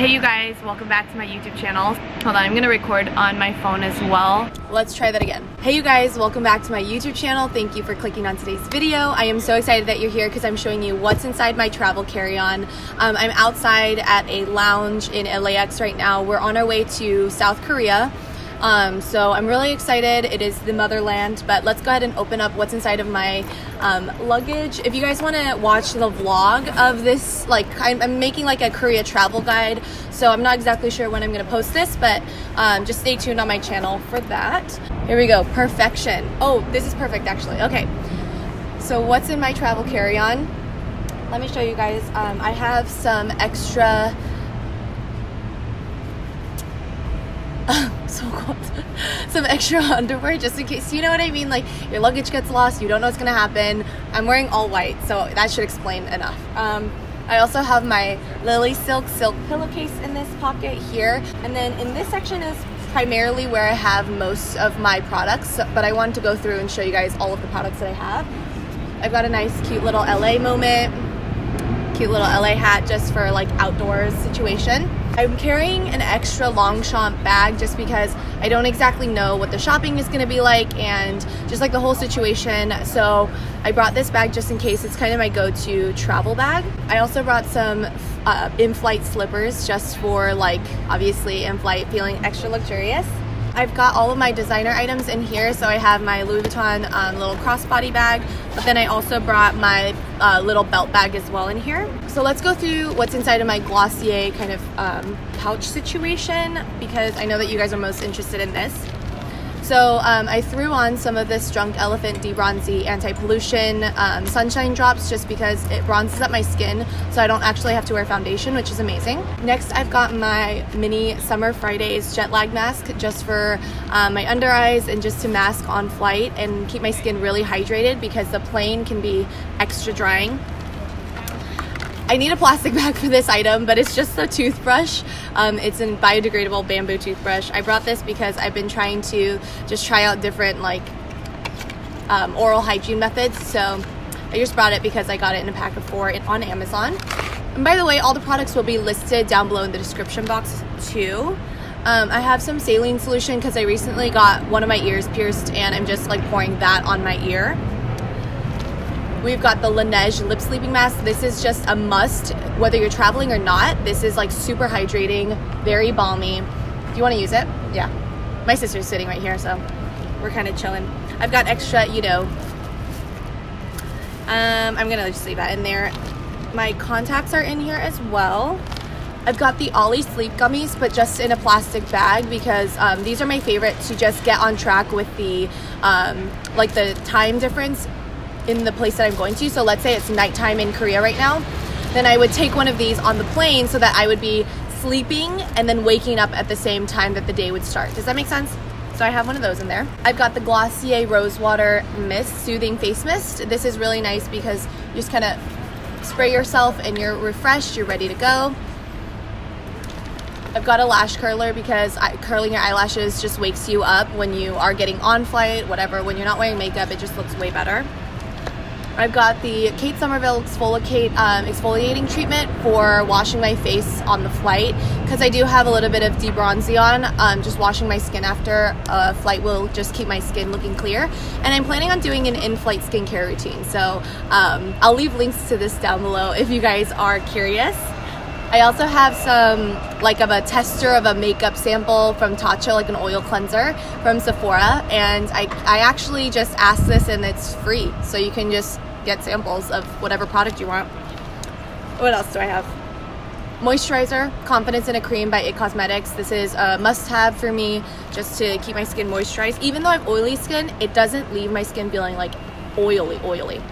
Hey you guys, welcome back to my YouTube channel. Hold on, I'm gonna record on my phone as well. Let's try that again. Hey you guys, welcome back to my YouTube channel. Thank you for clicking on today's video. I am so excited that you're here because I'm showing you what's inside my travel carry-on. I'm outside at a lounge in LAX right now. We're on our way to South Korea. So I'm really excited. It is the motherland, but let's go ahead and open up what's inside of my luggage. If you guys want to watch the vlog of this, like I'm making like a Korea travel guide, so I'm not exactly sure when I'm going to post this, but just stay tuned on my channel for that. Here we go, perfection. Oh, this is perfect actually. Okay, so what's in my travel carry-on? Let me show you guys. I have some extra so cold. Some extra underwear just in case, you know what I mean, like your luggage gets lost, you don't know what's gonna happen. I'm wearing all white, so that should explain enough. I also have my Lily silk pillowcase in this pocket here, and then in this section is primarily where I have most of my products, but I wanted to go through and show you guys all of the products that I have. I've got a nice cute little LA moment, cute little LA hat just for like outdoors situation. I'm carrying an extra Longchamp bag just because I don't exactly know what the shopping is going to be like and just like the whole situation. So I brought this bag just in case. It's kind of my go-to travel bag. I also brought some in-flight slippers just for like obviously in-flight feeling extra luxurious. I've got all of my designer items in here. So I have my Louis Vuitton little crossbody bag, but then I also brought my little belt bag as well in here. So let's go through what's inside of my Glossier kind of pouch situation because I know that you guys are most interested in this. So I threw on some of this Drunk Elephant De-Bronzi Anti-Pollution Sunshine Drops just because it bronzes up my skin so I don't actually have to wear foundation, which is amazing. Next, I've got my mini Summer Fridays jet lag mask just for my under eyes and just to mask on flight and keep my skin really hydrated because the plane can be extra drying. I need a plastic bag for this item, but it's just a toothbrush. It's a biodegradable bamboo toothbrush. I brought this because I've been trying to just try out different like oral hygiene methods. So I just brought it because I got it in a pack of 4 on Amazon. And by the way, all the products will be listed down below in the description box too. I have some saline solution because I recently got one of my ears pierced and I'm just like pouring that on my ear. We've got the Laniege lip sleeping mask. This is just a must, whether you're traveling or not. This is like super hydrating, very balmy. Do you want to use it? Yeah. My sister's sitting right here, so we're kind of chilling. I've got extra, you know, I'm gonna just leave that in there. My contacts are in here as well. I've got the Olly sleep gummies, but just in a plastic bag because these are my favorite to just get on track with the, like the time difference in the place that I'm going to. So let's say it's nighttime in Korea right now, then I would take one of these on the plane so that I would be sleeping and then waking up at the same time that the day would start. Does that make sense? So I have one of those in there. I've got the Glossier Rose Water Mist Soothing Face Mist. This is really nice because you just kind of spray yourself and you're refreshed, you're ready to go. I've got a lash curler because curling your eyelashes just wakes you up when you are getting on flight, whatever. When you're not wearing makeup, it just looks way better. I've got the Kate Somerville Exfolikate exfoliating treatment for washing my face on the flight because I do have a little bit of de-bronzi on. Just washing my skin after a flight will just keep my skin looking clear. And I'm planning on doing an in-flight skincare routine. So I'll leave links to this down below if you guys are curious. I also have some like of a tester of a makeup sample from Tatcha, like an oil cleanser from Sephora, and I actually just asked this and it's free, so you can just get samples of whatever product you want. What else do I have? Moisturizer, Confidence in a Cream by IT Cosmetics. This is a must-have for me just to keep my skin moisturized. Even though I have oily skin, it doesn't leave my skin feeling like oily.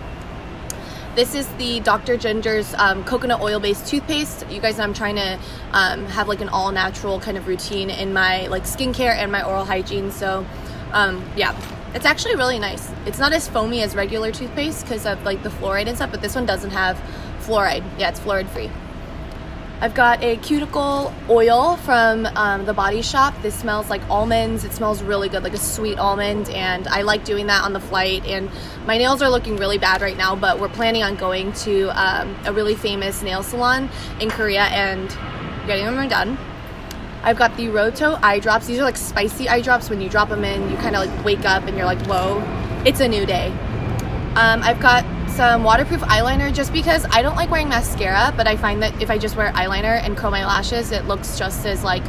This is the Dr. Ginger's coconut oil based toothpaste. You guys know I'm trying to have like an all natural kind of routine in my like skincare and my oral hygiene. So yeah, it's actually really nice. It's not as foamy as regular toothpaste because of like the fluoride and stuff, but this one doesn't have fluoride. Yeah, it's fluoride free. I've got a cuticle oil from the Body Shop. This smells like almonds. It smells really good, like a sweet almond, and I like doing that on the flight. And my nails are looking really bad right now, but we're planning on going to a really famous nail salon in Korea, and getting them done. I've got the Rohto eye drops. These are like spicy eye drops. When you drop them in, you kind of like wake up and you're like, whoa, it's a new day. I've got some waterproof eyeliner just because I don't like wearing mascara, but I find that if I just wear eyeliner and curl my lashes, it looks just as like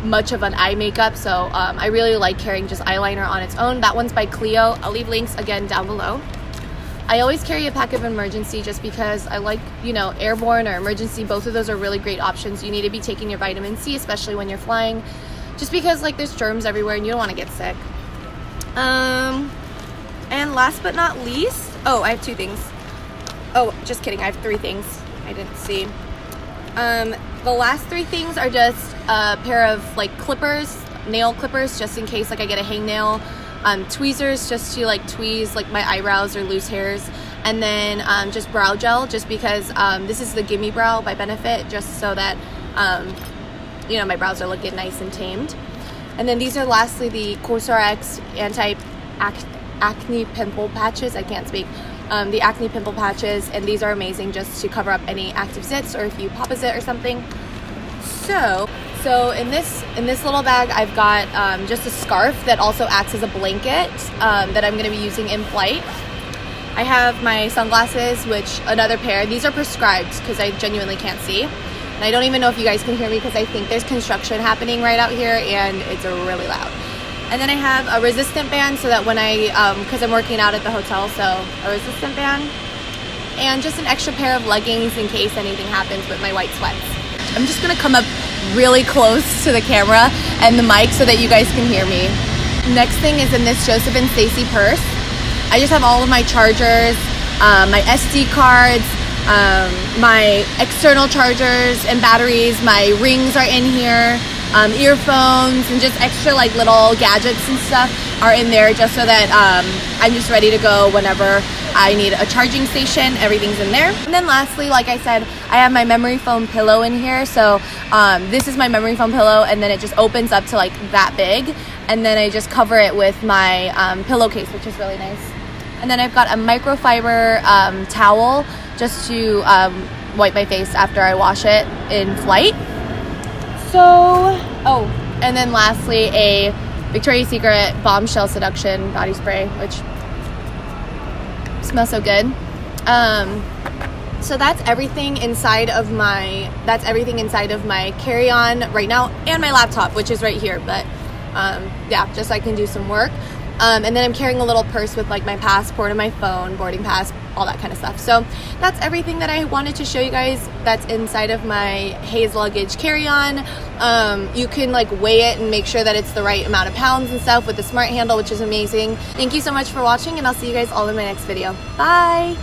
much of an eye makeup. So I really like carrying just eyeliner on its own. That one's by Clio. I'll leave links again down below. I always carry a pack of emergency just because I like, you know, airborne or emergency. Both of those are really great options. You need to be taking your vitamin C, especially when you're flying, just because like there's germs everywhere and you don't want to get sick. And last but not least, oh, I have 2 things. Oh, just kidding. I have 3 things. I didn't see. The last 3 things are just a pair of like clippers, nail clippers, just in case like I get a hangnail. Tweezers just to like tweeze like my eyebrows or loose hairs, and then just brow gel, just because this is the Gimme Brow by Benefit, just so that you know, my brows are looking nice and tamed. And then these are lastly the Cosrx anti-acne pimple patches. I can't speak. The acne pimple patches, and these are amazing just to cover up any active zits or if you pop a zit or something. So in this little bag, I've got just a scarf that also acts as a blanket that I'm going to be using in flight. I have my sunglasses, which another pair. These are prescribed because I genuinely can't see. And I don't even know if you guys can hear me because I think there's construction happening right out here and it's really loud. And then I have a resistant band so that when because I'm working out at the hotel, so a resistant band. And just an extra pair of leggings in case anything happens with my white sweats. I'm just gonna come up really close to the camera and the mic so that you guys can hear me. Next thing is in this Joseph and Stacy purse. I just have all of my chargers, my SD cards, my external chargers and batteries, my rings are in here, earphones, and just extra like little gadgets and stuff are in there just so that I'm just ready to go whenever I need a charging station. Everything's in there. And then lastly, like I said, I have my memory foam pillow in here. So this is my memory foam pillow, and then it just opens up to like that big, and then I just cover it with my pillowcase, which is really nice. And then I've got a microfiber towel just to wipe my face after I wash it in flight. So, oh, and then lastly, a Victoria's Secret Bombshell Seduction body spray, which smells so good. So that's everything inside of my carry-on right now, and my laptop, which is right here. But yeah, just so I can do some work. And then I'm carrying a little purse with like my passport and my phone, boarding pass, all that kind of stuff. So that's everything that I wanted to show you guys that's inside of my Haze luggage carry-on. You can like weigh it and make sure that it's the right amount of pounds and stuff with the smart handle, which is amazing. Thank you so much for watching, and I'll see you guys all in my next video. Bye!